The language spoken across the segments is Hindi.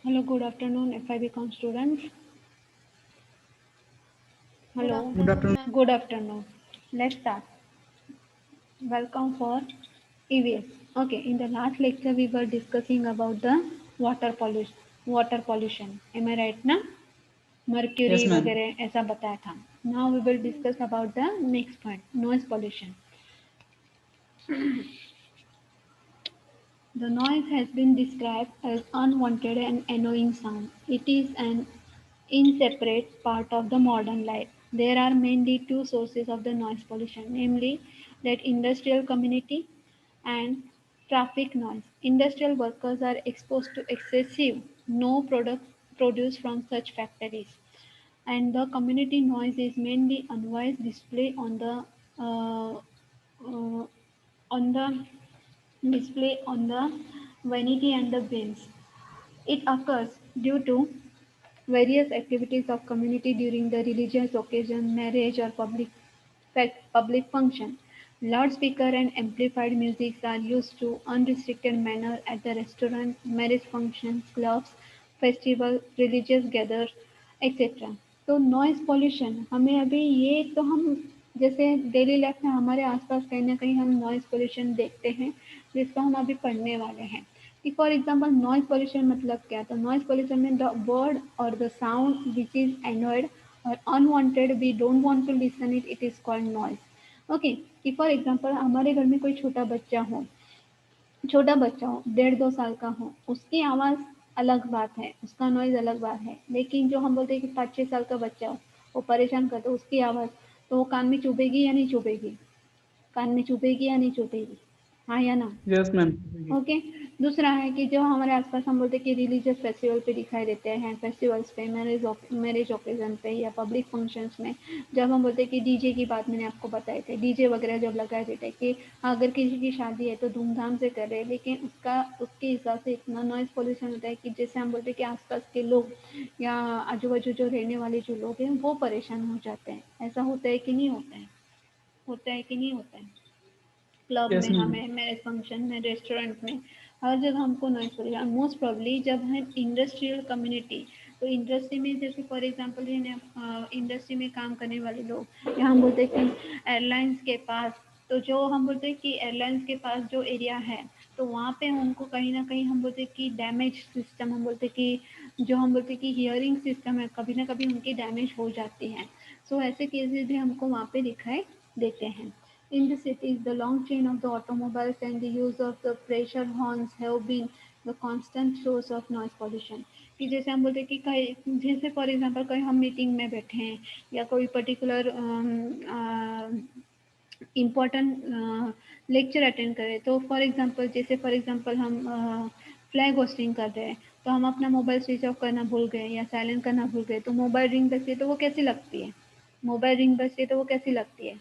Hello, good afternoon, FIBCom students. Good Hello, Good afternoon, afternoon. ma'am. good afternoon. Let's start. Welcome for EVS. Okay, in the last lecture we were discussing about the water pollution. Water pollution. Am I right ना? Yes, Mercury ma'am. वगैरह ऐसा बताया था. Now we will discuss about the next point, noise pollution. The noise has been described as unwanted and annoying sound. It is an inseparate part of the modern life. There are mainly two sources of the noise pollution, namely that industrial community and traffic noise. Industrial workers are exposed to excessive no products produced from such factories, and the community noise is mainly unwise display uh, uh, on the vanity and the bins. It occurs due to various activities of community during the religious occasion, marriage or public function. Loudspeaker and amplified music are used to unrestricted manner at the restaurant, marriage functions, clubs, festival, religious gather, etc. तो नॉइज पॉल्यूशन हमें अभी ये तो हम जैसे डेली लाइफ में हमारे आसपास कहीं ना कहीं हम नॉइज पॉल्यूशन देखते हैं जिसको हम अभी पढ़ने वाले हैं कि फॉर एग्जांपल नॉइज पॉल्यूशन मतलब क्या तो नॉइज पॉल्यूशन में द वर्ड और the sound which is annoyed और unwanted we don't want to listen it is called noise okay कि फॉर एग्जांपल हमारे घर में कोई छोटा बच्चा हो 1.5 2 साल का हो उसकी आवाज़ अलग बात है उसका नॉइज अलग बात है लेकिन जो हम बोलते हैं कि 5 6 साल का बच्चा हो वो परेशान करता है उसकी आवाज़ तो वो कान में चुभेगी या नहीं चुभेगी कान में चुभेगी या नहीं चुभेगी हाँ या ना Yes, ma'am. ओके दूसरा है कि जो हमारे आसपास हम बोलते हैं कि रिलीजियस फेस्टिवल पे दिखाई देते हैं फेस्टिवल्स पे मैरिज ओकेजन पे या पब्लिक फंक्शंस में जब हम बोलते हैं कि डीजे की बात मैंने आपको बताए थे डीजे वगैरह जब लगाए देते हैं कि अगर किसी की शादी है तो धूमधाम से कर रहे हैं लेकिन उसके हिसाब से इतना नॉइज पोल्यूशन होता है कि जैसे हम बोलते हैं कि आसपास के लोग या आजू बाजू जो रहने वाले जो लोग हैं वो परेशान हो जाते हैं ऐसा होता है कि नहीं होता है कि नहीं होता है क्लब में Yes, ma'am. हमें मैरिज फंक्शन में रेस्टोरेंट में हर जगह हमको नॉइज पोल्यूशन मोस्ट प्रॉब्ली जब हम इंडस्ट्रियल कम्युनिटी तो इंडस्ट्री में जैसे फॉर एग्जांपल इंडस्ट्री में काम करने वाले लोग या हम बोलते हैं कि एयरलाइंस के पास तो जो हम बोलते हैं कि एयरलाइंस के पास जो एरिया है तो वहाँ पे उनको कहीं ना कहीं हम बोलते हैं कि डैमेज सिस्टम हम बोलते हैं कि जो हम बोलते हैं कि हियरिंग सिस्टम है कभी ना कभी उनकी डैमेज हो जाती है सो ऐसे केसेस भी हमको वहाँ पे दिखाई देते हैं In the cities, the long chain of the automobiles and the use of the pressure horns have been the constant source of noise pollution. कि जैसे हम बोलते हैं कि कहीं जैसे फॉर एग्जांपल कहीं हम मीटिंग में बैठे हैं या कोई पर्टिकुलर इम्पोर्टेंट लेक्चर अटेंड करें तो फॉर एग्जांपल हम फ्लैग होस्टिंग कर रहे हैं तो हम अपना मोबाइल स्विच ऑफ करना भूल गए या साइलेंट करना भूल गए तो मोबाइल रिंग बजती है तो वो कैसी लगती है मोबाइल रिंग बजती है तो वो कैसी लगती है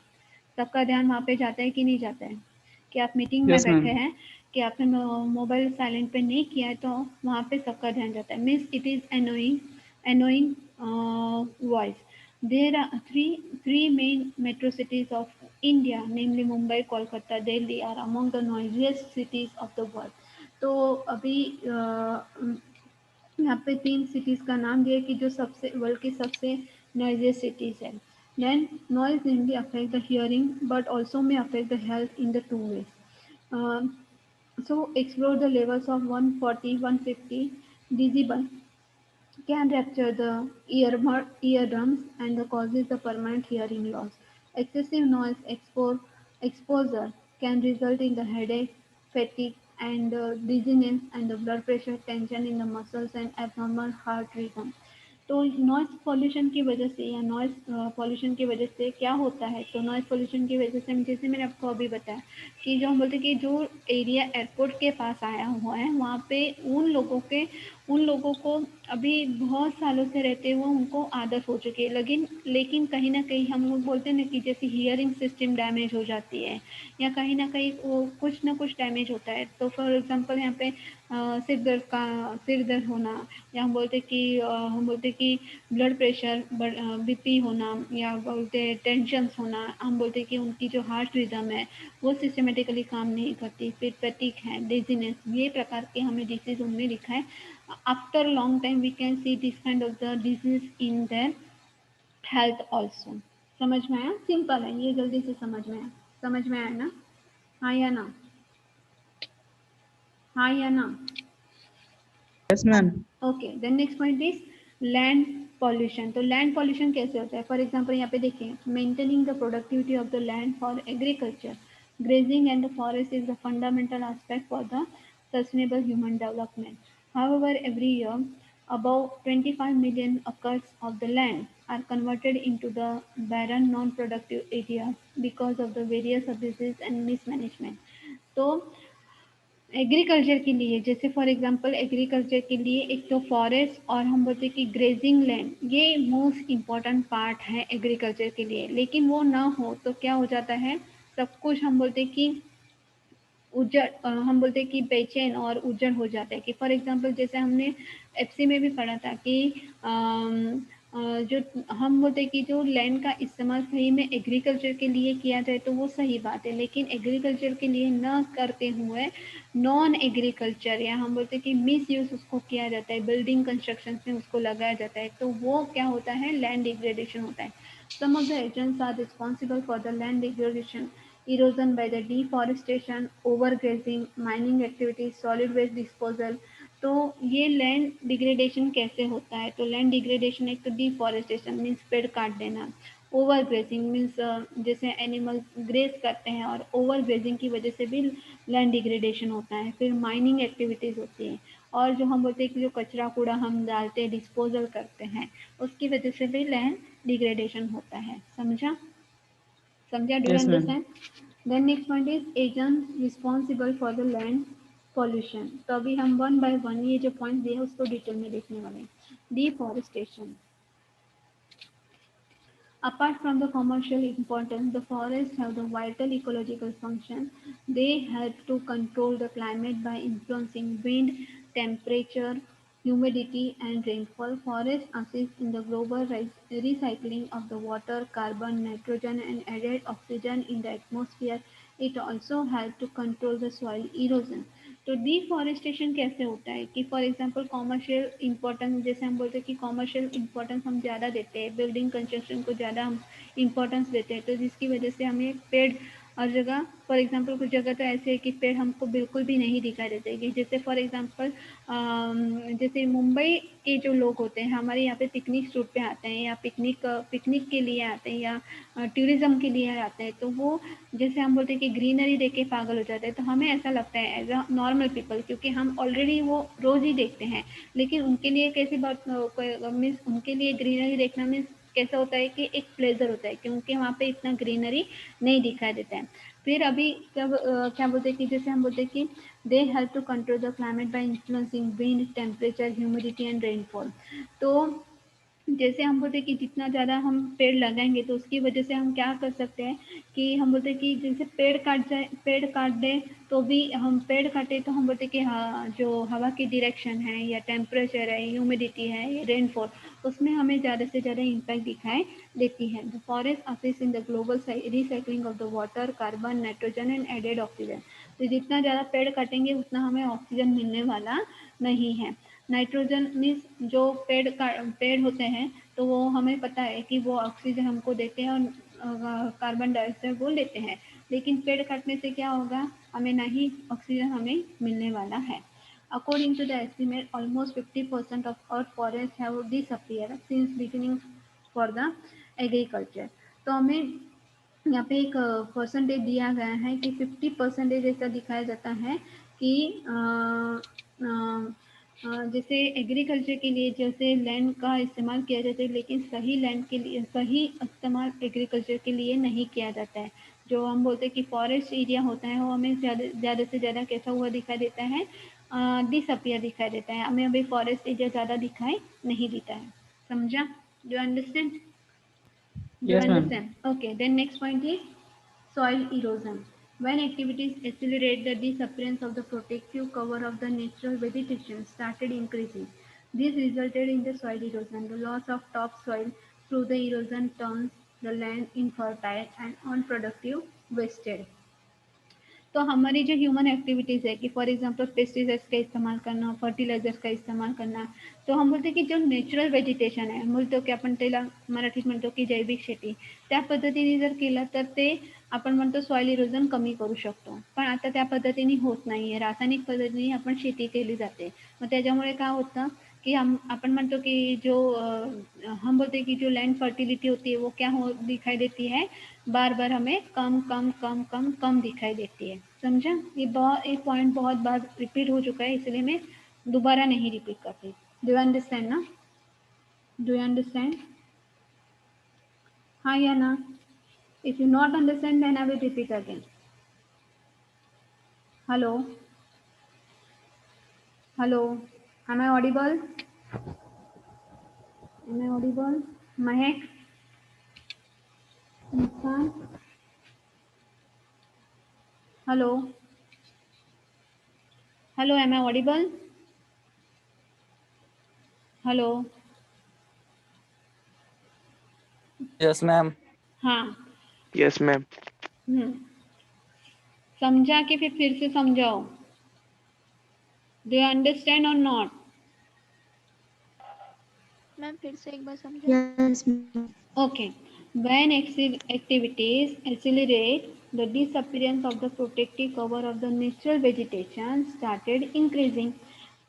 सबका ध्यान वहाँ पे जाता है कि नहीं जाता है कि आप मीटिंग में Yes, बैठे ma'am. हैं कि आपने मोबाइल साइलेंट पे नहीं किया है तो वहाँ पे सबका ध्यान जाता है means it is annoying voice. There are three main metro cities of India, namely Mumbai, Kolkata, Delhi, are among the noisiest cities of the world. तो अभी यहाँ पे 3 सिटीज़ का नाम दिया कि जो सबसे वर्ल्ड की सबसे नॉइजियस्ट सिटीज़ है then noise mainly affect the hearing but also may affect the health in the two ways. So explore the levels of 140 150 decibel can rupture the eardrums and causes the permanent hearing loss. Excessive noise exposure can result in the headache, fatigue, and dizziness, and the blood pressure, tension in the muscles, and abnormal heart rhythm. तो नॉइज़ पॉल्यूशन की वजह से या नॉइज़ पॉल्यूशन की वजह से क्या होता है तो नॉइज़ पॉल्यूशन की वजह से जैसे मैंने आपको अभी बताया कि जो हम बोलते हैं कि जो एरिया एयरपोर्ट के पास आया हुआ है वहाँ पे उन लोगों को अभी बहुत सालों से रहते हुए उनको आदत हो चुकी है लेकिन लेकिन कहीं ना कहीं हम लोग बोलते हैं ना कि जैसे हियरिंग सिस्टम डैमेज हो जाती है या कहीं ना कहीं वो कुछ ना कुछ डैमेज होता है तो फॉर एग्जांपल यहाँ पे सिर दर्द होना या हम बोलते कि ब्लड प्रेशर बीपी होना या बोलते टेंशन होना हम बोलते कि उनकी जो हार्ट रिदम है वो सिस्टमेटिकली काम नहीं करती फिर फटीग है डिजीनेस ये प्रकार के हमें डिसीज उनमें दिखाई after long time we can see this kind of the disease in their health also. समझ में आया? सिंपल है ये, जल्दी से समझ में आया, समझ में आया ना? हाँ या ना? हाँ या ना? Yes, ma'am. Okay, then next point is land pollution. तो लैंड पॉल्यूशन कैसे होता है? फॉर एग्जांपल यहाँ पे देखिए, maintaining the productivity of the land for agriculture, grazing and the forest is the fundamental aspect for the sustainable human development. However, every year about 25 million acres of the land are converted into the barren non-productive areas because of the various abuses and mismanagement. तो एग्रीकल्चर के लिए, जैसे फॉर एग्जांपल एग्रीकल्चर के लिए एक तो फॉरेस्ट और हम बोलते हैं कि ग्रेजिंग लैंड, ये मोस्ट इम्पॉर्टेंट पार्ट है एग्रीकल्चर के लिए, लेकिन वो ना हो तो क्या हो जाता है, सब कुछ हम बोलते हैं कि उजड़, हम बोलते हैं कि बेचैन और उजड़ हो जाता है। कि फॉर एग्जांपल जैसे हमने एफसी में भी पढ़ा था कि जो हम बोलते हैं कि जो लैंड का इस्तेमाल सही में एग्रीकल्चर के लिए किया जाए तो वो सही बात है, लेकिन एग्रीकल्चर के लिए न करते हुए नॉन एग्रीकल्चर या हम बोलते हैं कि मिस यूज उसको किया जाता है, बिल्डिंग कंस्ट्रक्शन में उसको लगाया जाता है, तो वो क्या होता है, लैंड डिग्रेडेशन होता है। Some of the agents are responsible for the land degradation: erosion by the deforestation, overgrazing, mining activities, solid waste disposal। तो ये लैंड डिग्रेडेशन कैसे होता है? तो लैंड डिग्रेडेशन एक तो डिफॉरेस्टेशन मीन्स पेड़ काट देना, ओवर ग्रेजिंग मीन्स जैसे एनिमल ग्रेज करते हैं और ओवर ग्रेजिंग की वजह से भी लैंड डिग्रेडेशन होता है। फिर माइनिंग एक्टिविटीज़ होती है, और जो हम बोलते हैं कि जो कचरा कूड़ा हम डालते हैं, डिस्पोजल करते हैं, उसकी वजह से भी लैंड डिग्रेडेशन होता है। समझा? समझा? Do you Yes, ma'am. Understand? Then next point is agent responsible for the land pollution. तो अभी हम वन बाय वन ये जो पॉइंट दिए उसको डिटेल में देखने वाले हैं। Deforestation, apart from the commercial importance, the forests have the vital ecological function. They help to control the climate by influencing wind, temperature, humidity, and rainfall. Forests assist in the global recycling of the water, carbon, nitrogen, and added oxygen in the atmosphere. It also helps to control the soil erosion. तो डिफॉरेस्टेशन कैसे होता है कि फॉर एग्जांपल कॉमर्शियल इंपॉर्टेंस, जैसे हम बोलते हैं कि कॉमर्शियल इंपॉर्टेंस हम ज़्यादा देते हैं, बिल्डिंग कंस्ट्रक्शन को ज़्यादा हम इंपॉर्टेंस देते हैं, तो जिसकी वजह से हमें पेड़ हर जगह, फॉर एग्जांपल कुछ जगह तो ऐसे है कि पेड़ हमको बिल्कुल भी नहीं दिखाई देते कि जैसे फॉर एग्जांपल जैसे मुंबई के जो लोग होते हैं हमारे यहाँ पे पिकनिक शूट पे आते हैं या पिकनिक के लिए आते हैं या टूरिज्म के लिए आते हैं, तो वो जैसे हम बोलते हैं कि ग्रीनरी देख के पागल हो जाते हैं, तो हमें ऐसा लगता है एज अ नॉर्मल पीपल, क्योंकि हम ऑलरेडी वो रोज ही देखते हैं, लेकिन उनके लिए कैसी बात मीन्स उनके लिए ग्रीनरी देखना मीन्स कैसा होता है कि एक प्लेजर होता है, क्योंकि वहाँ पे इतना ग्रीनरी नहीं दिखाई देता है। फिर अभी जब क्या बोलते हैं कि जैसे हम बोलते हैं कि they help to control the climate by influencing wind, temperature, humidity and rainfall. तो जैसे हम बोलते हैं कि जितना ज़्यादा हम पेड़ लगाएंगे तो उसकी वजह से हम क्या कर सकते हैं कि हम बोलते हैं कि जैसे पेड़ काट दें तो भी हम पेड़ काटे तो हम बोलते हैं कि हाँ, जो हवा की डायरेक्शन है या टेम्परेचर है, ह्यूमिडिटी है या रेनफॉल, उसमें हमें ज़्यादा से ज़्यादा इम्पैक्ट दिखाई देती है। The forest assist in the global recycling of the water, carbon, nitrogen and added oxygen. तो जितना ज़्यादा पेड़ काटेंगे उतना हमें ऑक्सीजन मिलने वाला नहीं है। नाइट्रोजन मीन्स जो पेड़ होते हैं तो वो हमें पता है कि वो ऑक्सीजन हमको देते हैं और कार्बन डाइऑक्साइड वो लेते हैं, लेकिन पेड़ काटने से क्या होगा, हमें ना ही ऑक्सीजन हमें मिलने वाला है। According to the estimate, almost 50% of earth forests have disappeared since beginning for the agriculture। तो हमें यहाँ पे एक परसेंटेज दिया गया है कि 50% ऐसा दिखाया जाता है कि जैसे एग्रीकल्चर के लिए जैसे लैंड का इस्तेमाल किया जाता है, लेकिन सही लैंड के लिए सही इस्तेमाल एग्रीकल्चर के लिए नहीं किया जाता है। जो हम बोलते हैं कि फॉरेस्ट एरिया होता है वो हमें ज़्यादा से ज़्यादा कैसा हुआ दिखाई देता है, डिसअपियर दिखाई देता है, हमें अभी फॉरेस्ट एरिया ज़्यादा दिखाई नहीं देता है। समझा? Do understand? Do you Yes, ma'am. understand? Okay, then next point is soil erosion. When activities accelerate, the disappearance of the protective cover of the natural vegetation started increasing. This resulted in the soil erosion. The loss of topsoil through the erosion turns the land infertile and unproductive, wasted. तो हमारी जो ह्यूमन एक्टिविटीज़ है कि फॉर एग्जांपल पेस्टिसाइड्स का इस्तेमाल करना, फर्टिलायझर्स का इस्तेमाल करना, तो हम बोलते की जो नॅचरल व्हेजिटेशन आहे, बोलतो की आपण त्याला मराठीत म्हणतो की जैविक शेती, त्या पद्धतीने जर केलं तर ते आपण म्हणतो सॉइल इरोजन कमी करू शकतो. पण आता त्या पद्धतीने होत नाहीये, रासायनिक पद्धतीने आपण शेती केली जाते. मग त्याच्यामुळे काय होतं कि अपन म्हणतो कि जो हम बोलते हैं कि जो लैंड फर्टिलिटी होती है वो क्या हो दिखाई देती है, बार बार हमें कम कम कम कम कम दिखाई देती है. समझा? ये पॉइंट बहुत बार रिपीट हो चुका है, इसलिए मैं दोबारा नहीं रिपीट करती. डू यू अंडरस्टैंड ना? Do you understand? हाँ या ना? If you not understand then I will repeat again. Hello hello, am I audible? Am I audible? Mahak, Muskan, hello hello, am I audible? Hello. Yes, ma'am. हाँ. Yes, ma'am. हम्म. समझा कि फिर से समझाओ. Do you understand or not? Ma'am फिर से एक बार समझा. Yes, ma'am. Okay. When activities accelerate, the disappearance of the protective cover of the natural vegetation started increasing.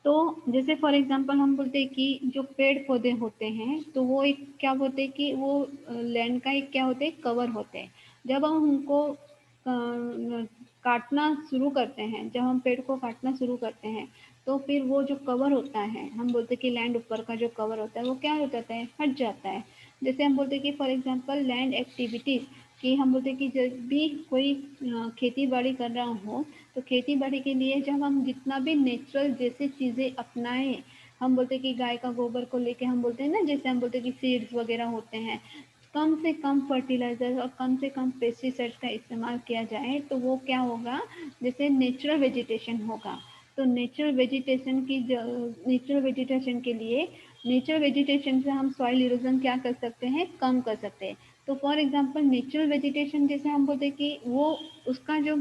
तो जैसे फॉर एग्जांपल हम बोलते हैं कि जो पेड़ पौधे होते हैं तो वो एक क्या बोलते हैं कि वो लैंड का एक क्या होते हैं, कवर होते हैं. जब हम उनको काटना शुरू करते हैं, जब हम पेड़ को काटना शुरू करते हैं तो फिर वो जो कवर होता है, हम बोलते हैं कि लैंड ऊपर का जो कवर होता है वो क्या हो जाता है, हट जाता है. जैसे हम बोलते हैं कि फॉर एग्जांपल लैंड एक्टिविटीज़, कि हम बोलते हैं कि जब भी कोई खेती बाड़ी कर रहा हो तो खेती बाड़ी के लिए जब हम जितना भी नेचुरल जैसे चीज़ें अपनाएं, हम बोलते हैं कि गाय का गोबर को लेके हम बोलते हैं ना, जैसे हम बोलते हैं कि सीड्स वगैरह होते हैं, कम से कम फर्टिलाइजर और कम से कम पेस्टिसाइड्स का इस्तेमाल किया जाए तो वो क्या होगा, जैसे नेचुरल वेजिटेशन होगा. तो नेचुरल वेजिटेशन के लिए नेचुरल वेजिटेशन से हम सॉइल इरोजन क्या कर सकते हैं, कम कर सकते हैं. तो फॉर एग्जांपल नेचुरल वेजिटेशन जैसे हम बोलते हैं कि वो उसका जो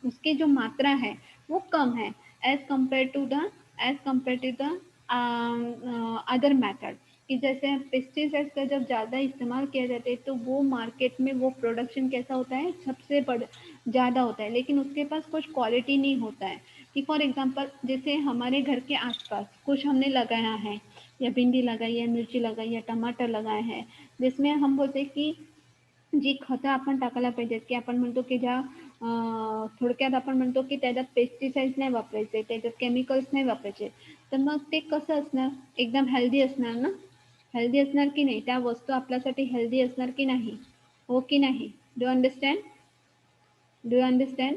उसकी जो मात्रा है वो कम है as compare to the other method. कि जैसे पेस्टिसाइड्स का जब ज़्यादा इस्तेमाल किया जाता है तो वो मार्केट में वो प्रोडक्शन कैसा होता है, सबसे ज़्यादा होता है, लेकिन उसके पास कुछ क्वालिटी नहीं होता है. कि फॉर एग्जांपल जैसे हमारे घर के आसपास कुछ हमने लगाया है, या भिंडी लगाई है, मिर्ची लगाई है, टमाटर लगाए हैं, जिसमें हम बोलते हैं की जी खतं आपण टाकायला पाहिजेत, की आपण म्हणतो की ज्या थोडक्यात आपण म्हणतो की त्याच्यात पेस्टिसाइड्स नाही वापरायचे, त्याच्यात केमिकल्स नाही वापरायचे. तर मग ते कसं असणार, एकदम हेल्दी असणार ना, हेल्दी असणार की नाही, त्या वस्तू आपल्यासाठी हेल्दी असणार की नाही, हो की नाही? Do understand? Do understand?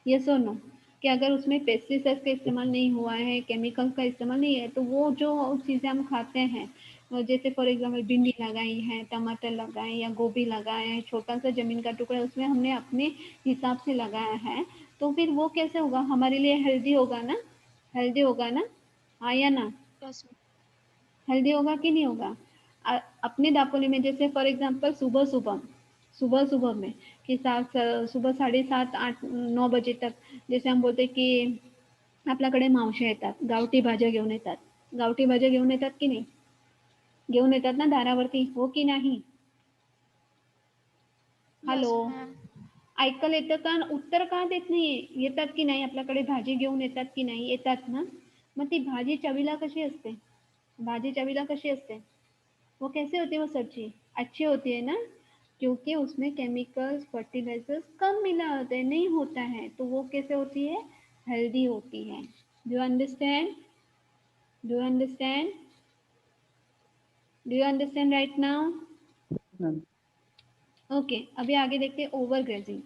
Yes और नो? कि अगर उसमें पेस्टिसाइड्स का इस्तेमाल नहीं हुआ है, केमिकल का इस्तेमाल नहीं है, तो वो जो चीज़ें हम खाते हैं, जैसे फॉर एग्जांपल भिंडी लगाई है, टमाटर लगाए या गोभी लगाए हैं, छोटा सा ज़मीन का टुकड़ा उसमें हमने अपने हिसाब से लगाया है, तो फिर वो कैसे होगा, हमारे लिए हेल्दी होगा ना? हेल्दी होगा ना? हाँ या ना? यस हेल्दी होगा कि नहीं होगा? अपने दापोली में जैसे फॉर एग्जांपल सुबह सुबह सुबह सुबह में कि सुबह 7:30 8 9 बजे तक, जैसे हम बोलते की आपल्याकडे मावश्या येतात, गावठी भाज्या घेऊन येतात. गावठी भाज्या घेऊन येतात की नाही? घेऊन येतात ना दारावरती, हो की नाही? Hello, yes ma'am. ऐकायला येतं का? उत्तर का देत नाही? येतात की नाही? आपल्याकडे भाजी घेऊन येतात की नाही? येतात ना. मग ती भाजी चवीला कशी असते? भाजी चवीला कशी असते? वो कैसे होती है वो सब्जी? अच्छी होती है ना, क्योंकि उसमें केमिकल्स फर्टिलाइजर्स कम मिला होता है, नहीं होता है, तो वो कैसे होती है, हेल्दी होती है. Do understand? Do understand? Do you understand right now? Ma'am. Okay, अभी आगे देखते हैं over grazing.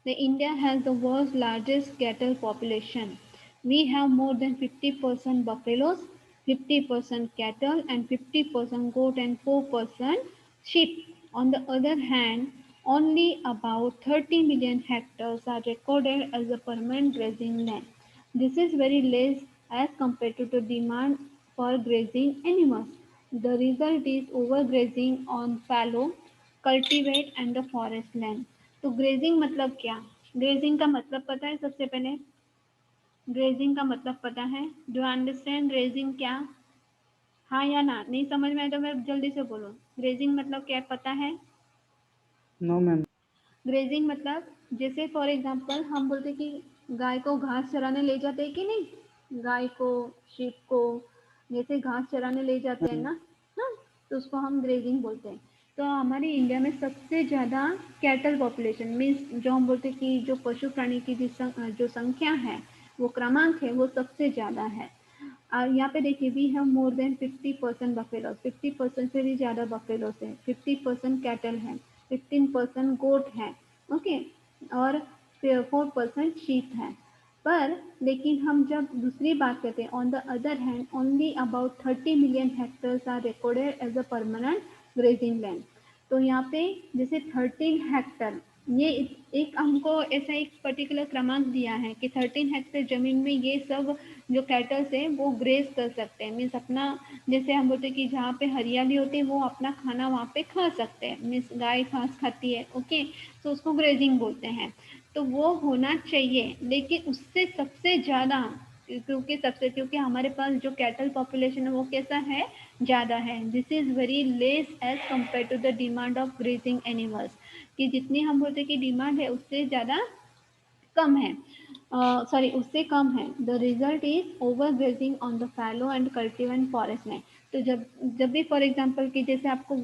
The India has the world's largest cattle population. We have more than 50% buffaloes, 50% cattle, and 50% goat and 4% sheep. On the other hand, only about 30 million hectares are recorded as a permanent grazing land. This is very less as compared to the demand for grazing animals. The result is overgrazing on fallow, cultivate and the forest land. तो ग्रेजिंग मतलब क्या, ग्रेजिंग का मतलब पता है? सबसे पहले ग्रेजिंग का मतलब पता है? डू अंडरस्टैंड ग्रेजिंग क्या? हाँ या ना? नहीं समझ में आए तो मैं जल्दी से बोलो। ग्रेजिंग मतलब क्या पता है? No ma'am. ग्रेजिंग मतलब जैसे फॉर एग्जांपल हम बोलते कि गाय को घास चराने ले जाते हैं कि नहीं, गाय को, शीप को जैसे घास चराने ले जाते हैं ना, हाँ, तो उसको हम ग्रेजिंग बोलते हैं। तो हमारे इंडिया में सबसे ज़्यादा कैटल पॉपुलेशन मीन्स जो हम बोलते हैं कि जो पशु प्राणी की जो संख्या है, वो क्रमांक है, वो सबसे ज़्यादा है। और यहाँ पे देखिए we have more than 50% buffaloes, 50% से भी ज़्यादा बफेलोस है, 50% कैटल है, 15% गोट है, ओके, और 4% शीप है। पर लेकिन हम जब दूसरी बात करते हैं, on the other hand only about 30 million hectares are recorded as a permanent grazing land. तो यहाँ पे जैसे 13 हेक्टर, ये एक हमको ऐसा एक पर्टिकुलर क्रमांक दिया है कि 13 हेक्टर जमीन में ये सब जो कैटल्स है वो ग्रेज कर सकते हैं, मीन्स अपना, जैसे हम बोलते हैं कि जहाँ पे हरियाली होती है वो अपना खाना वहाँ पे खा सकते हैं, मीन्स गाय घास खाती है, ओके, तो उसको ग्रेजिंग बोलते हैं। तो वो होना चाहिए, लेकिन उससे सबसे ज़्यादा, क्योंकि हमारे पास जो कैटल पॉपुलेशन है वो कैसा है, ज़्यादा है। This is very less as compare to the demand of grazing animals, कि जितनी हम बोलते हैं कि डिमांड है उससे ज़्यादा कम है, सॉरी उससे कम है। The result is over grazing on the fallow and cultive and forest में। तो जब जब भी फॉर एग्जांपल कि जैसे आपको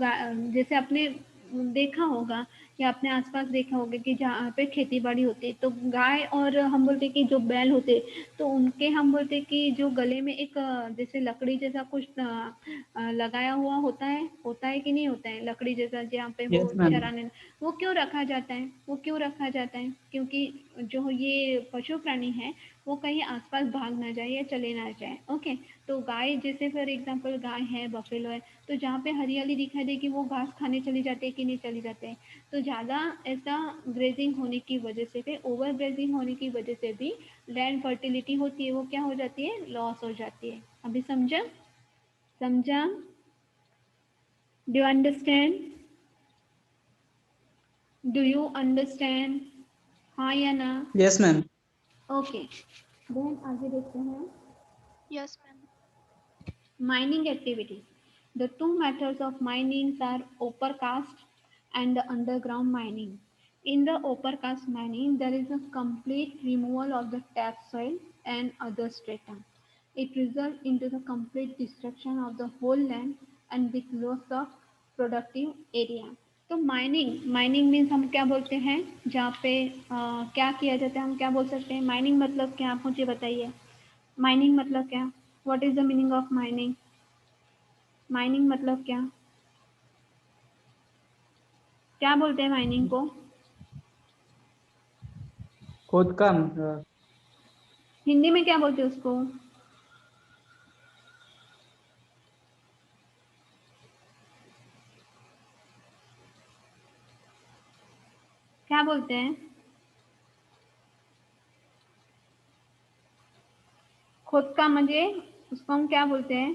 जैसे आपने देखा होगा या अपने आसपास देखा होगा कि जहाँ पे खेती बाड़ी होती है तो गाय और हम बोलते कि जो बैल होते तो उनके हम बोलते कि जो गले में एक जैसे लकड़ी जैसा कुछ लगाया हुआ होता है कि नहीं होता है, लकड़ी जैसा जहाँ पे वो यस मैम। चराने, वो क्यों रखा जाता है? वो क्यों रखा जाता है? क्योंकि जो ये पशु प्राणी है वो कहीं आसपास भाग ना जाए या चले ना जाए, ओके। तो गाय जैसे फॉर एग्जांपल गाय है, बफेलो है, तो जहाँ पे हरियाली दिखाई दे कि वो घास खाने चली जाते हैं कि नहीं चली जाते हैं। तो ज़्यादा ऐसा ग्रेजिंग होने की वजह से फिर ओवर ग्रेजिंग होने की वजह से भी लैंड फर्टिलिटी होती है वो क्या हो जाती है, लॉस हो जाती है। अभी समझा? समझा? Do you understand? Do you understand? हाँ या ना? Yes ma'am. ओके, देन आगे देखते हैं। Yes, ma'am. Mining activities. The two methods of mining are opercast and the underground mining. In the opercast mining, there is a complete removal of the topsoil and other strata. It results into the complete destruction of the whole land and with loss of productive area. तो माइनिंग मीन्स हम क्या बोलते हैं, जहाँ पे क्या किया जाता है, हम क्या बोल सकते हैं? माइनिंग मतलब क्या, आप मुझे बताइए। माइनिंग मतलब क्या? What is the meaning of mining? Mining मतलब क्या? क्या बोलते हैं माइनिंग को? खोद काम। हिंदी में क्या बोलते हैं उसको? क्या बोलते हैं? खुद का म्हणजे उसको हम क्या बोलते हैं?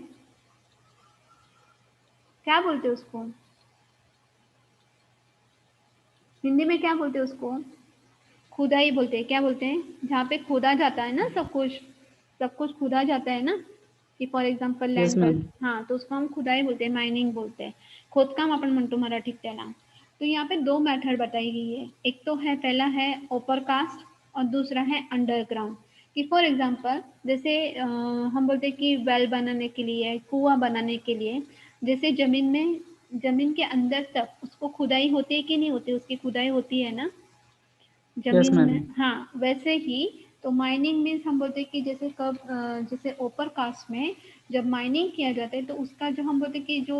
क्या बोलते हैं उसको? हिंदी में क्या बोलते हैं उसको? खुदाई बोलते हैं। क्या बोलते हैं? जहाँ पे खोदा जाता है ना, सब कुछ खुदा जाता है ना, की फॉर एक्झाम्पल यस लँड पर, मैम। हाँ, तो उसको हम खुदाई बोलते हैं, माइनिंग बोलते हैं, खोदकाम आपण म्हणतो मराठीत त्याला। तो यहाँ पे दो मेथड बताई गई है, एक तो है, पहला है ओपरकास्ट और दूसरा है अंडरग्राउंड। कि फॉर एग्जाम्पल जैसे हम बोलते हैं कि वेल बनाने के लिए, कुआं बनाने के लिए, जैसे जमीन के अंदर तक उसको खुदाई होती है कि नहीं होती, उसकी खुदाई होती है ना यस जमीन मैम। में, हाँ, वैसे ही। तो माइनिंग मीन्स हम बोलते हैं कि जैसे कब जैसे ओपर कास्ट में जब माइनिंग किया जाता है तो उसका जो हम बोलते हैं कि जो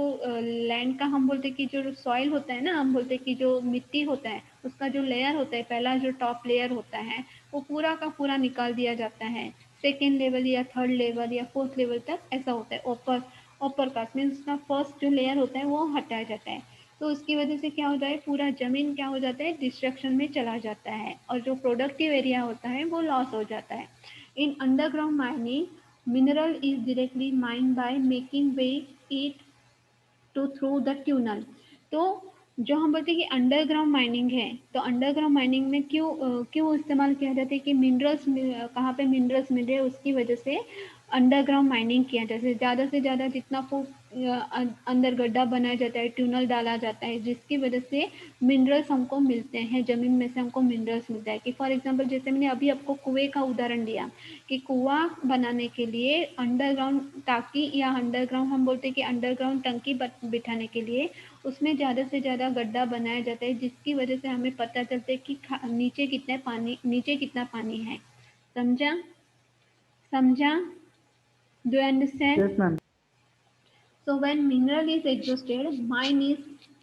लैंड का हम बोलते हैं कि जो सॉइल होता है ना, हम बोलते हैं कि जो मिट्टी होता है उसका जो लेयर होता है, पहला जो टॉप लेयर होता है वो पूरा का पूरा निकाल दिया जाता है। सेकेंड लेवल या थर्ड लेवल या फोर्थ लेवल तक ऐसा होता है। ओपर कास्ट मीन्स उसका फर्स्ट जो लेयर होता है वो हटाया जाता है। तो उसकी वजह से क्या होता है, पूरा ज़मीन क्या हो जाता है, डिस्ट्रक्शन में चला जाता है और जो प्रोडक्टिव एरिया होता है वो लॉस हो जाता है। In underground mining mineral is directly mined by making way it to through the tunnel. तो जो हम बोलते हैं कि अंडरग्राउंड माइनिंग है, तो अंडरग्राउंड माइनिंग में क्यों इस्तेमाल किया जाता है कि मिनरल्स कहाँ पे मिनरल्स मिल रहे हैं उसकी वजह से अंडरग्राउंड माइनिंग किया जाता है। ज़्यादा से ज़्यादा जितना फुट अंदर गड्ढा बनाया जाता है, ट्यूनल डाला जाता है, जिसकी वजह से मिनरल्स हमको मिलते हैं, ज़मीन में से हमको मिनरल्स मिलता है। कि फॉर एग्जांपल जैसे मैंने अभी आपको कुएं का उदाहरण दिया कि कुआं बनाने के लिए अंडरग्राउंड टाकी या अंडरग्राउंड हम बोलते हैं कि अंडरग्राउंड टंकी बिठाने के लिए उसमें ज़्यादा से ज़्यादा गड्ढा बनाया जाता है, जिसकी वजह से हमें पता चलता है कि नीचे कितना पानी है। समझा? समझा? Do you understand? Yes, ma'am. So when mineral is exhausted, mine is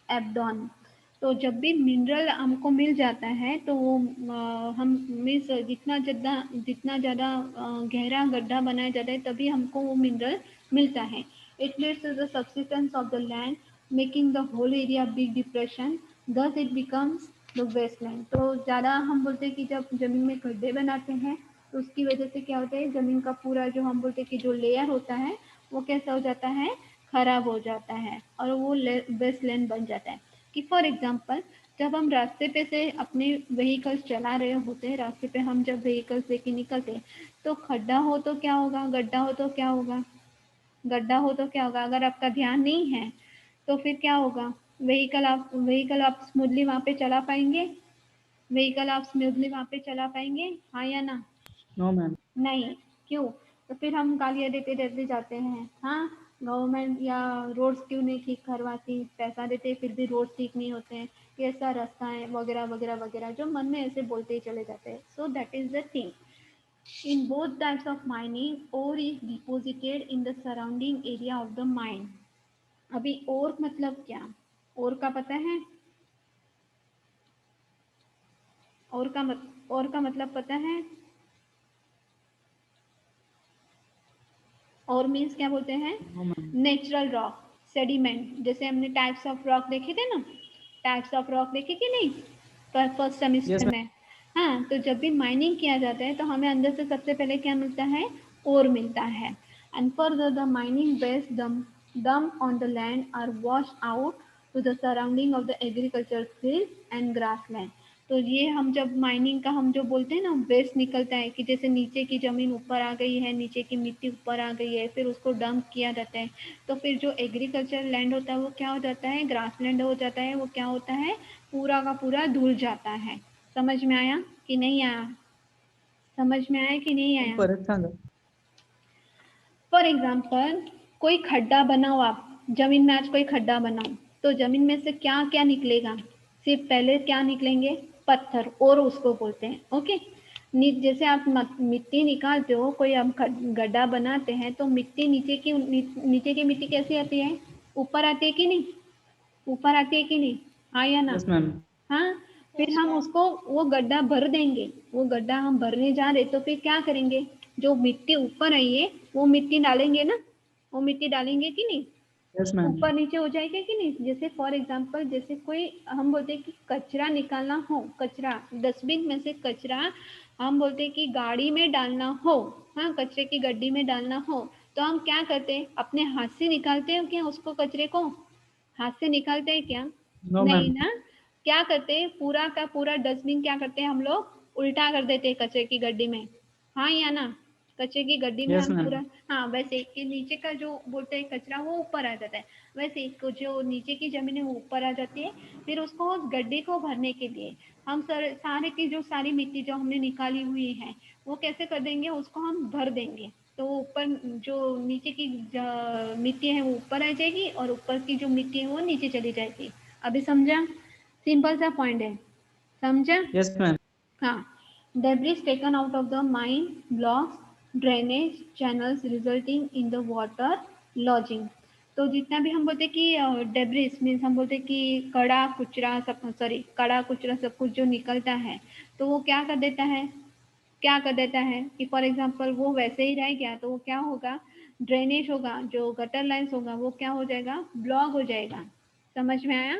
abdon. तो जब भी मिनरल हमको मिल जाता है तो वो हम मीन्स जितना ज़्यादा गहरा गड्ढा बनाया जाता है तभी हमको वो मिनरल मिलता है। It leads to the subsistence of the land making the whole area big depression, thus it becomes the wasteland. तो ज़्यादा हम बोलते हैं कि जब ज़मीन में गड्ढे बनाते हैं तो उसकी वजह से क्या होता है, ज़मीन का पूरा जो हम बोलते हैं कि जो लेयर होता है वो कैसा हो जाता है, खराब हो जाता है और वो वेस्टलैंड बन जाता है। कि फॉर एग्जांपल जब हम रास्ते पे से अपने व्हीकल्स चला रहे होते हैं, रास्ते पे हम जब व्हीकल्स लेके निकलते हैं तो खड्डा हो तो क्या होगा, गड्ढा हो तो क्या होगा, गड्ढा हो तो क्या होगा, अगर आपका ध्यान नहीं है तो फिर क्या होगा, व्हीकल आप स्मूथली वहाँ पे चला पाएंगे, व्हीकल आप स्मूथली वहाँ पे चला पाएंगे, हाँ या ना? No, ma'am. नहीं। क्यों? तो फिर हम गालियाँ देते देते जाते हैं, हाँ गवर्नमेंट या रोड्स क्यों नहीं ठीक करवाती, पैसा देते फिर भी रोड ठीक नहीं होते हैं, कैसा रास्ता है वगैरह वगैरह वगैरह, जो मन में ऐसे बोलते ही चले जाते हैं। So that is the thing. In both types of mining ore is deposited in the surrounding area of the mine. अभी ओर मतलब क्या, ओर का पता है? ओर का मतलब पता है? और मीन्स क्या बोलते हैं, No, ma'am. Natural rock, sediment. जैसे हमने टाइप्स ऑफ रॉक देखे थे ना, टाइप्स ऑफ रॉक देखे कि नहीं फर्स्ट Yes, सेमेस्टर ma'am. में? हाँ, तो जब भी माइनिंग किया जाता है तो हमें अंदर से सबसे पहले क्या मिलता है, ओर मिलता है। And further the mining based dump on the land are wash out to the surrounding of the agriculture field and grassland. तो ये हम जब माइनिंग का हम जो बोलते हैं ना वेस्ट निकलता है, कि जैसे नीचे की ज़मीन ऊपर आ गई है, नीचे की मिट्टी ऊपर आ गई है, फिर उसको डंप किया जाता है, तो फिर जो एग्रीकल्चर लैंड होता है वो क्या हो जाता है, ग्रास लैंड हो जाता है। वो क्या होता है, पूरा का पूरा धुल जाता है। समझ में आया कि नहीं आया? समझ में आया कि नहीं आया? परत सांगा. फॉर एग्जाम्पल कोई खड्डा बनाओ, आप जमीन में आज कोई खड्डा बनाओ तो जमीन में से क्या क्या निकलेगा, सिर्फ पहले क्या निकलेंगे, पत्थर, और उसको बोलते हैं ओके। जैसे आप मिट्टी निकालते हो, कोई हम गड्ढा बनाते हैं तो मिट्टी नीचे की मिट्टी कैसी आती है, ऊपर आती है कि नहीं, ऊपर आती है कि नहीं, हाँ या ना? Yes, ma'am. हाँ। फिर यस हम मैम। उसको वो गड्ढा भर देंगे, वो गड्ढा हम भरने जा रहे तो फिर क्या करेंगे, जो मिट्टी ऊपर आई है वो मिट्टी डालेंगे ना, वो मिट्टी डालेंगे कि नहीं, Yes, ma'am. ऊपर नीचे हो जाएगा कि नहीं। जैसे फॉर एग्जांपल जैसे कोई हम बोलते हैं कि कचरा निकालना हो, कचरा डस्टबिन में से कचरा हम बोलते हैं कि गाड़ी में डालना हो, हाँ कचरे की गड्डी में डालना हो, तो हम क्या करते हैं, अपने हाथ से निकालते हैं क्या उसको, कचरे को हाथ से निकालते हैं क्या? No, नहीं ma'am. ना। क्या करते हैं, पूरा का पूरा डस्टबिन क्या करते हैं हम लोग, उल्टा कर देते हैं कचरे की गड्डी में, हाँ या ना? कचरे की गड्डी में Yes, हम ma'am. पूरा, हाँ वैसे कि नीचे का जो बोलते हैं कचरा वो ऊपर आ जाता है, वैसे इसको जो नीचे की जमीन है वो ऊपर आ जाती है। फिर उसको उस गड्ढे को भरने के लिए हम सारे की जो सारी मिट्टी जो हमने निकाली हुई है वो कैसे कर देंगे, उसको हम भर देंगे, तो ऊपर जो नीचे की मिट्टी है वो ऊपर आ जाएगी और ऊपर की जो मिट्टी है वो नीचे चली जाएगी। अभी समझा? सिंपल सा पॉइंट है, समझा? Yes, ma'am. हाँ। Debris taken out of the mine blocks drainage channels resulting in the water lodging. तो जितना भी हम बोलते कि डेब्रिस मीन्स हम बोलते कि कड़ा कुचरा सब कुछ जो निकलता है तो वो क्या कर देता है, क्या कर देता है कि फॉर एग्जांपल वो वैसे ही रह गया तो वो क्या होगा, ड्रेनेज होगा, जो गटर लाइन्स होगा वो क्या हो जाएगा, ब्लॉक हो जाएगा। समझ में आया?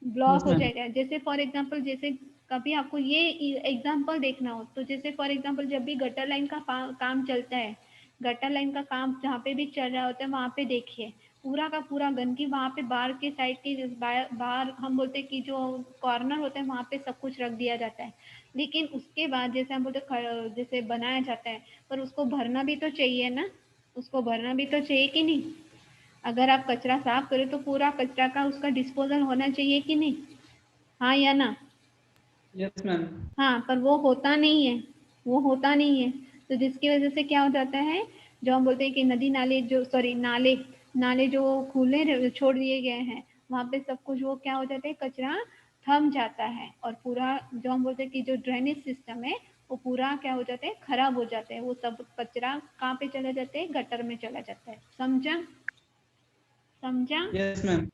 ब्लॉक Yes, हो ma'am. जाएगा। जैसे फॉर एग्जांपल जैसे कभी आपको ये एग्जांपल देखना हो तो जैसे फॉर एग्जांपल जब भी गटर लाइन का काम चलता है गटर लाइन का काम जहाँ पे भी चल रहा होता है वहाँ पे देखिए पूरा का पूरा गंदगी वहाँ पे बाहर के साइड की बाहर हम बोलते हैं कि जो कॉर्नर होता है वहाँ पे सब कुछ रख दिया जाता है, लेकिन उसके बाद जैसे हम बोलते जैसे बनाया जाता है पर उसको भरना भी तो चाहिए ना, उसको भरना भी तो चाहिए कि नहीं। अगर आप कचरा साफ करें तो पूरा कचरा का उसका डिस्पोजल होना चाहिए कि नहीं, हाँ या ना। Yes ma'am. हाँ, पर वो होता नहीं है, वो होता नहीं है। तो जिसकी वजह से क्या हो जाता है, जो हम बोलते हैं कि नदी नाले जो सॉरी नाले नाले जो खुले छोड़ दिए गए हैं वहाँ पे सब कुछ वो क्या हो जाता है, कचरा थम जाता है और पूरा जो हम बोलते हैं कि जो ड्रेनेज सिस्टम है वो पूरा क्या हो जाता है, खराब हो जाता है। वो सब कचरा कहाँ पे चला जाता है, गटर में चला जाता है। समझा समझा। Yes ma'am.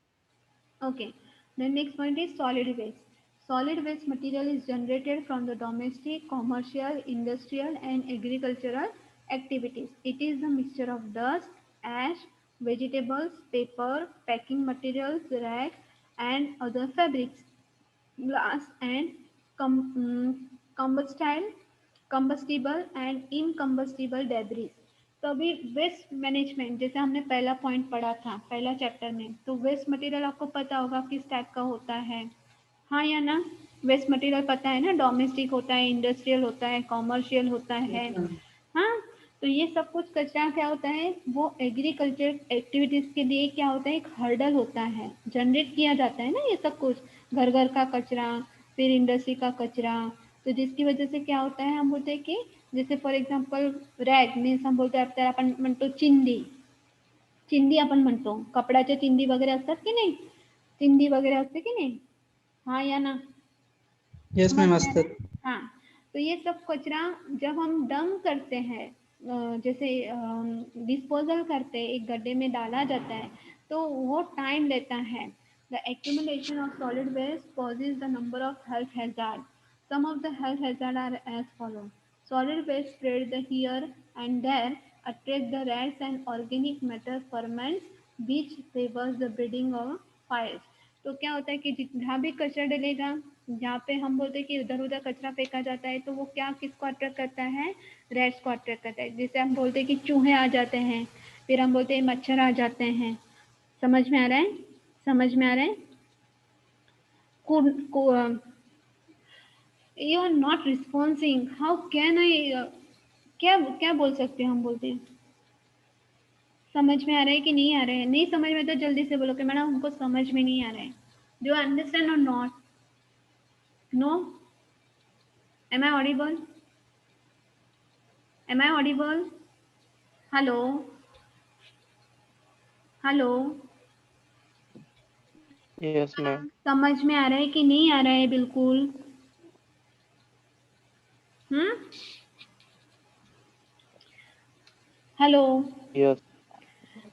Okay. The next point is solid waste. Solid waste material is generated from the domestic, commercial, industrial and agricultural activities. It is the mixture of dust, ash, vegetables, paper, packing materials, rags and other fabrics, glass and combustible combustible and incombustible debris। तो अभी वेस्ट मैनेजमेंट जैसे हमने पहला पॉइंट पढ़ा था पहला चैप्टर में, तो वेस्ट मटेरियल आपको पता होगा किस टाइप का होता है, हाँ या ना। वेस्ट मटेरियल पता है ना, डोमेस्टिक होता है, इंडस्ट्रियल होता है, कॉमर्शियल होता है। Yes ma'am. हाँ, तो ये सब कुछ कचरा क्या होता है, वो एग्रीकल्चर एक्टिविटीज के लिए क्या होता है, एक हर्डल होता है, जनरेट किया जाता है ना ये सब कुछ, घर घर का कचरा, फिर इंडस्ट्री का कचरा। तो जिसकी वजह से क्या होता है, हम बोलते हैं कि जैसे फॉर एक्झाम्पल रॅग मीन्स हम बोलतो त्याला आपण म्हणतो चिंदी, चिंदी आपण म्हणतो कपड्याच्या चिंदी वगैरे असतात की नहीं, चिंदी वगैरे असते की नहीं, हाँ या ना। यस समझ मैम में आ रहा असतात। है, हाँ। तो ये सब कचरा जब हम डंप करते हैं जैसे डिस्पोजल करते हैं, एक गड्ढे में डाला जाता है तो वो टाइम लेता है। The accumulation of solid waste poses the number of health hazard. Some of the health hazard are as follow. Solid waste spread the here and there, attract the rats and organic matter ferments which favors the breeding of fires। तो क्या होता है कि जहाँ भी कचरा डलेगा, जहाँ पे हम बोलते हैं कि उधर उधर कचरा फेंका जाता है तो वो क्या किसको अट्रैक्ट करता है, रैट्स को अट्रैक्ट करता है। जैसे हम बोलते हैं कि चूहे आ जाते हैं, फिर हम बोलते हैं मच्छर आ जाते हैं। समझ में आ रहा है, समझ में आ रहा है। You are not responsing, how can I, क्या क्या बोल सकते हैं हम, बोलते हैं समझ में आ रहा है कि नहीं आ रहा है, नहीं समझ में तो जल्दी से बोलो कि मैडम हमको समझ में नहीं आ रहा है। Do understand or not, no, am I audible, am I audible, hello hello, Yes, ma'am. समझ में आ रहा है कि नहीं आ रहा है बिल्कुल, हेलो। Yes.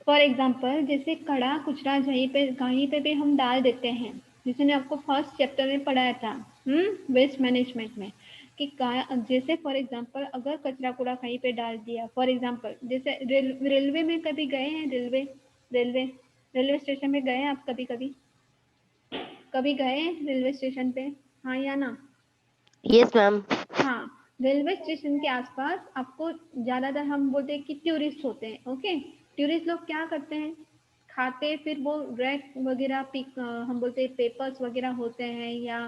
फॉर एग्जाम्पल जैसे कड़ा कुचरा कहीं पे भी हम डाल देते हैं, जैसे मैं आपको फर्स्ट चैप्टर में पढ़ाया था वेस्ट मैनेजमेंट में कि जैसे फॉर एग्जाम्पल अगर कचरा कूड़ा कहीं पे डाल दिया, फॉर एग्जाम्पल जैसे रेलवे में कभी गए हैं, रेलवे रेलवे रेलवे स्टेशन में गए हैं आप, कभी कभी कभी गए हैं रेलवे स्टेशन पे, हाँ या ना। Yes ma'am. हाँ, रेलवे स्टेशन के आसपास आपको ज़्यादातर हम बोलते हैं कि टूरिस्ट होते हैं, ओके। टूरिस्ट लोग क्या करते हैं, खाते फिर वो रैक वगैरह पिक हम बोलते हैं पेपर्स वगैरह होते हैं या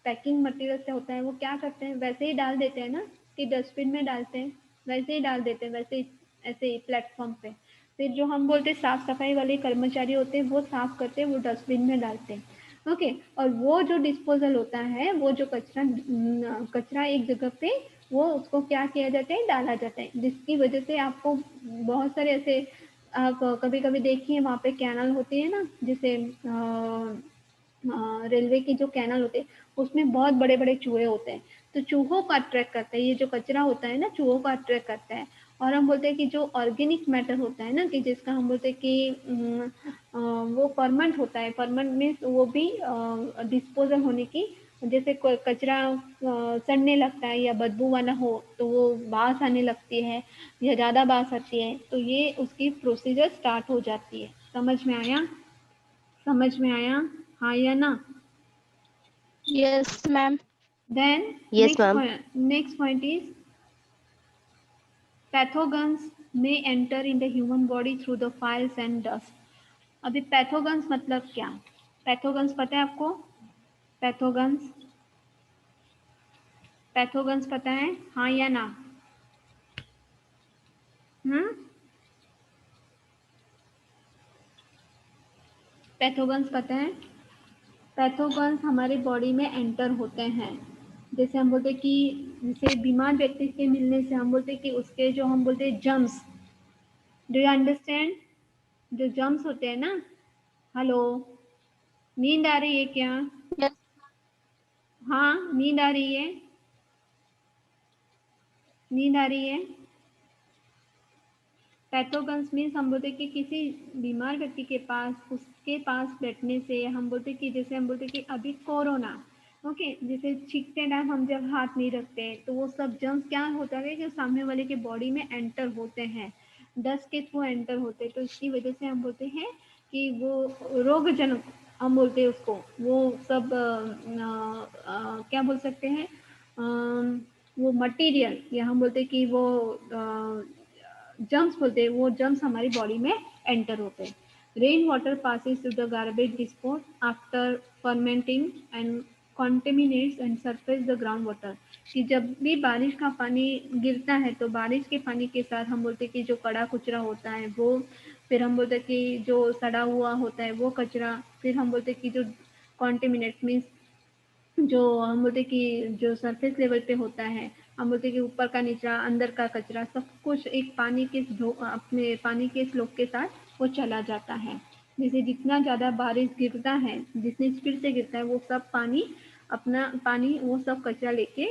पैकिंग मटेरियल से होता है, वो क्या करते हैं वैसे ही डाल देते हैं ना, कि डस्टबिन में डालते हैं, वैसे ही डाल देते हैं, वैसे ही ऐसे ही प्लेटफॉर्म पे। फिर जो हम बोलते हैं साफ सफाई वाले कर्मचारी होते हैं वो साफ करते हैं, वो डस्टबिन में डालते हैं, ओके। और वो जो डिस्पोजल होता है, वो जो कचरा कचरा एक जगह पे वो उसको क्या किया जाता है, डाला जाता है, जिसकी वजह से आपको बहुत सारे ऐसे आप कभी कभी देखिए वहाँ पे कैनल होती है ना, जैसे रेलवे की जो कैनल होते हैं उसमें बहुत बड़े बड़े चूहे होते हैं, तो चूहों को अट्रैक्ट करता है, ये जो कचरा होता है ना चूहों को अट्रैक्ट करता है। और हम बोलते हैं कि जो ऑर्गेनिक मैटर होता है ना, कि जिसका हम बोलते हैं कि वो फर्मेंट होता है, फर्मेंट मीन्स वो भी डिस्पोजल होने की, जैसे कोई कचरा सड़ने लगता है या बदबू वाला हो तो वो बास आने लगती है या ज़्यादा बास आती है, तो ये उसकी प्रोसीजर स्टार्ट हो जाती है। समझ में आया, समझ में आया, हाँ या ना। Yes, ma'am. Then yes ma'am. next point is pathogens may enter in the human body through the files and dust. अभी पैथोगन्स मतलब क्या? पैथोगन्स पता है आपको? पैथोगन्स, पैथोगन्स पता है, हाँ या ना? पैथोगन्स पता है? पैथोगन्स हमारे बॉडी में एंटर होते हैं। जैसे हम बोलते कि जैसे बीमार व्यक्ति के मिलने से हम बोलते कि उसके जो हम बोलते जम्स, डू यू अंडरस्टैंड? जो जम्स होते हैं ना, हेलो, नींद आ रही है क्या? Yes. हाँ, नींद आ रही है, नींद आ रही है। पैथोगन्स मीन्स हम बोलते कि किसी बीमार व्यक्ति के पास, उसके पास बैठने से हम बोलते कि जैसे हम बोलते कि अभी कोरोना, ओके, जैसे छींकते टाइम हम जब हाथ नहीं रखते तो वो सब जर्म्स क्या होता है कि सामने वाले के बॉडी में एंटर होते हैं, डस्ट के थ्रू एंटर होते हैं। तो इसकी वजह से हम बोलते हैं कि वो रोगजनक, हम बोलते हैं उसको, वो सब क्या बोल सकते हैं, वो मटेरियल, या हम बोलते कि वो जम्स बोलते हैं, वो जम्स हमारी बॉडी में एंटर होते हैं। Rain water passes through the garbage dispose after fermenting and contaminates and surface the ground water. कि जब भी बारिश का पानी गिरता है तो बारिश के पानी के साथ हम बोलते हैं कि जो कड़ा कुचरा होता है वो, फिर हम बोलते हैं कि जो सड़ा हुआ होता है वो कचरा, फिर हम बोलते हैं कि जो कॉन्टेमिनेट मीन्स जो हम बोलते कि जो सरफेस लेवल पे होता है, हम बोलते कि ऊपर का नीचा, अंदर का कचरा, सब कुछ एक पानी के अपने पानी के स्लोप के साथ वो चला जाता है। जैसे जितना ज़्यादा बारिश गिरता है, जितनी स्पीड से गिरता है, वो सब पानी, अपना पानी, वो सब कचरा लेके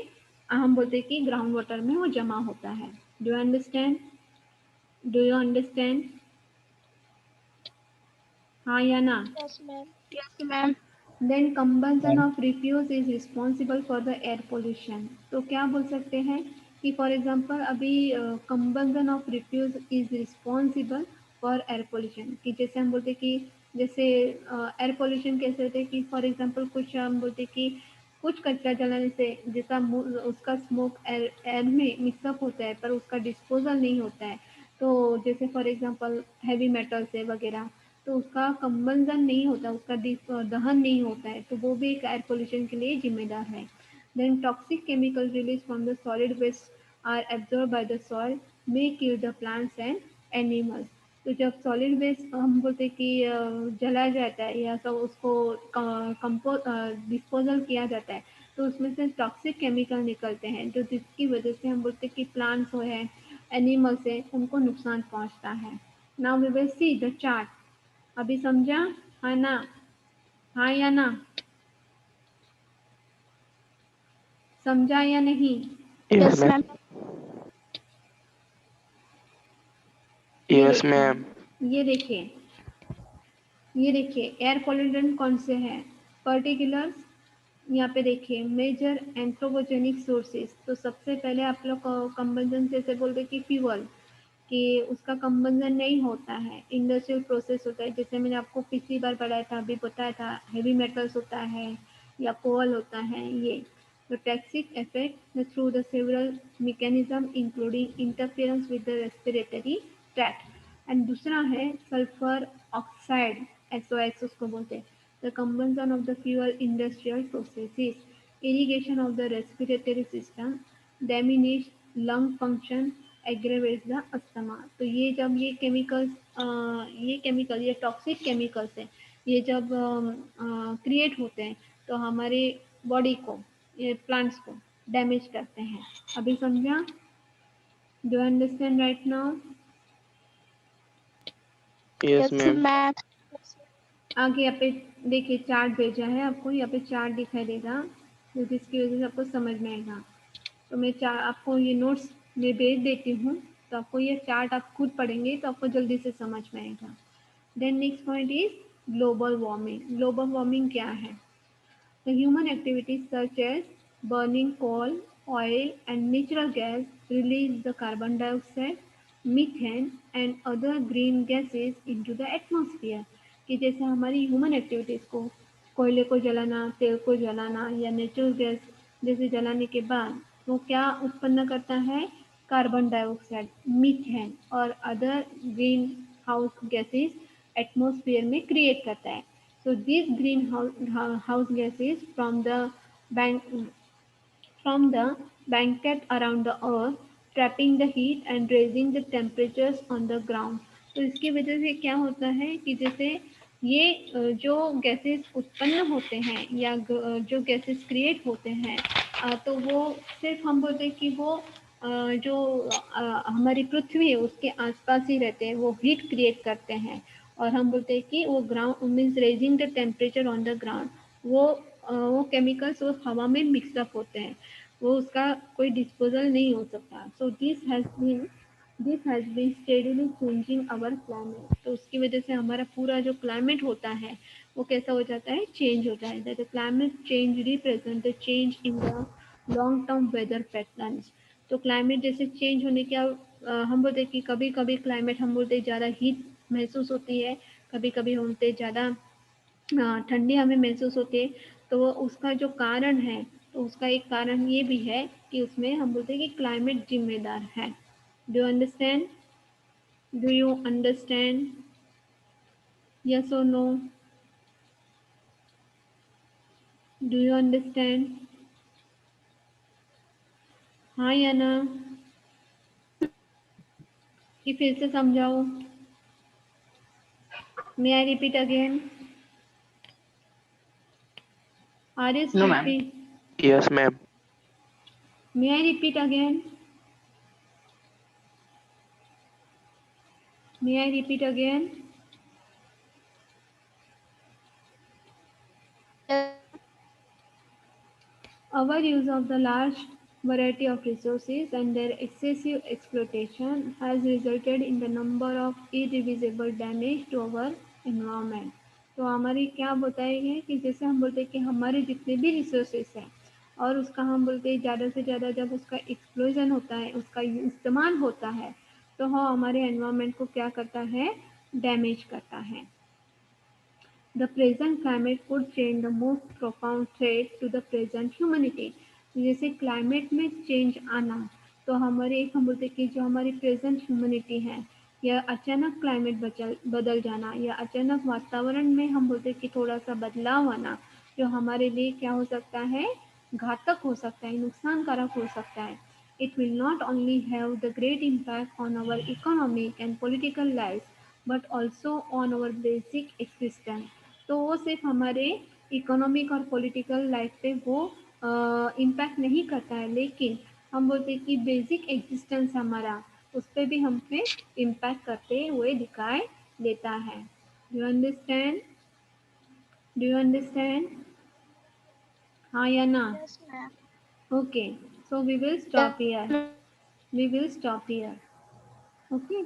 हम बोलते कि ग्राउंड वाटर में वो जमा होता है। Do you understand? Do you understand? हाँ या ना? Yes, ma'am. Yes, ma'am. Then combustion of refuse is responsible for the air pollution. तो क्या बोल सकते हैं कि फॉर एग्जांपल अभी combustion of refuse is responsible for air pollution, कि जैसे हम बोलते कि जैसे एयर पोल्यूशन कैसे होते हैं कि फॉर एग्जांपल कुछ हम बोलते कि कुछ कचरा जलाने से जैसा उसका स्मोक एयर में मिक्सअप होता है पर उसका डिस्पोजल नहीं होता है, तो जैसे फॉर एग्जांपल हैवी मेटल्स है वगैरह, तो उसका कंबंसन नहीं होता, उसका दहन नहीं होता है, तो वो भी एक एयर पोल्यूशन के लिए जिम्मेदार है। Then toxic chemical release from the solid waste are absorb by the soil, may kill the plants and animals. तो जब सॉलिड वेस्ट हम बोलते कि जलाया जाता है या सब उसको डिस्पोजल किया जाता है, तो उसमें से टॉक्सिक केमिकल निकलते हैं, जो जिसकी वजह से हम बोलते कि प्लांट्स हो है, एनिमल्स है, उनको नुकसान पहुंचता है। Now we will see the chart. अभी समझा? हाँ ना? हाँ या ना? समझा या नहीं? Yes, ma'am. ये Yes, देखिए, ma'am. ये देखिए, ये देखिए, एयर पोल्यूटेंट कौन से हैं? पर्टिकुलर्स, यहाँ पे देखिए मेजर एंथ्रोपोजेनिक सोर्सेज। तो सबसे पहले आप लोग कंबंजन जैसे बोलते कि फ्यूअल, कि उसका कंबंजन नहीं होता है, इंडस्ट्रियल प्रोसेस होता है, जैसे मैंने आपको पिछली बार पढ़ाया था, अभी बताया था, हेवी मेटल्स होता है या कोल होता है ये। तो toxic effect through the several mechanism including interference with the respiratory tract. And दूसरा है सल्फर ऑक्साइड, SOx उसको बोलते हैं। The combustion of the fuel industrial processes, irrigation of the respiratory system, diminish lung function, aggravates the asthma. तो ये जब ये केमिकल्स, ये केमिकल, ये टॉक्सिक केमिकल्स हैं, ये जब क्रिएट होते हैं तो हमारे बॉडी को, ये प्लांट्स को डैमेज करते हैं। अभी समझा? Do understand right now? Yes, Yes, ma'am. ma'am. आगे यहाँ पे देखिए चार्ट भेजा है आपको, यहाँ पे चार्ट दिखाई देगा, तो जिसकी वजह से आपको समझ में आएगा। तो मैं आपको ये नोट्स में भेज देती हूँ, तो आपको ये चार्ट आप खुद पढ़ेंगे तो आपको जल्दी से समझ में आएगा। Then next point is global warming. Global warming क्या है? The human activities such as burning coal, oil, and natural gas release the carbon dioxide, methane, and other green gases into the atmosphere। कि जैसे हमारी ह्यूमन एक्टिविटीज़ को, कोयले को जलाना, तेल को जलाना या नेचुरल गैस जैसे जलाने के बाद वो क्या उत्पन्न करता है? कार्बन डाइऑक्साइड, मीथेन और other green house gases atmosphere में क्रिएट करता है. So this green house gases from the blanket around the earth, trapping the heat and raising the temperatures on the ground. तो इसकी वजह से क्या होता है कि जैसे ये जो गैसेस उत्पन्न होते हैं या जो गैसेस क्रिएट होते हैं, तो वो सिर्फ हम बोलते हैं कि वो जो हमारी पृथ्वी है उसके आसपास ही रहते हैं, वो हीट क्रिएट करते हैं. और हम बोलते हैं कि वो ground means raising the temperature on the ground. वो केमिकल्स वो हवा में मिक्सअप होते हैं, वो उसका कोई डिस्पोजल नहीं हो सकता. So this has been steadily changing our climate. तो उसकी वजह से हमारा पूरा जो क्लाइमेट होता है वो कैसा हो जाता है, चेंज होता है. That climate change represent the change in the long term weather patterns. तो क्लाइमेट जैसे चेंज होने के हम बोलते हैं कि कभी कभी क्लाइमेट हम बोलते हैं ज़्यादा हीट महसूस होती है, कभी कभी हम बोलते हैं ज़्यादा ठंडी हमें महसूस होती है. तो वो उसका जो कारण है, तो उसका एक कारण ये भी है कि उसमें हम बोलते हैं कि क्लाइमेट जिम्मेदार है. Do understand? Do you understand? Yes और नो? Do you understand? हाँ या ना? कि फिर से समझाओ? May I repeat again? Are you No, ma'am. sleepy? Yes, ma'am. May I repeat again? May I repeat again? Our use of the large variety of resources and their excessive exploitation has resulted in the number of irreversible damage to our environment. तो हमारी क्या बताएंगे कि जैसे हम बोलते हैं कि हमारे जितने भी रिसोर्सेस हैं और उसका हम बोलते हैं ज़्यादा से ज़्यादा जब उसका एक्सप्लोजन होता है, उसका इस्तेमाल होता है, तो हाँ हमारे एनवायरनमेंट को क्या करता है, डैमेज करता है. The present climate could change the most profound threat to the present humanity. जैसे क्लाइमेट में चेंज आना, तो हमारे एक हम बोलते हैं कि जो हमारी प्रेजेंट ह्यूमनिटी है, या अचानक क्लाइमेट बदल जाना, या अचानक वातावरण में हम बोलते हैं कि थोड़ा सा बदलाव आना, जो हमारे लिए क्या हो सकता है, घातक हो सकता है, नुकसानकारक हो सकता है. It will not only have the great impact on our economic and political lives, but also on our basic existence. तो वो सिर्फ हमारे इकोनॉमिक और पॉलिटिकल लाइफ पे वो इम्पैक्ट नहीं करता है, लेकिन हम बोलते हैं कि बेसिक एग्जिस्टेंस हमारा, उस पर भी हम पे इम्पैक्ट करते हुए दिखाई देता है. Do understand? Do you understand? हाँ या ना? Yes, ma'am. Okay, so we will stop here. We will stop here. Okay.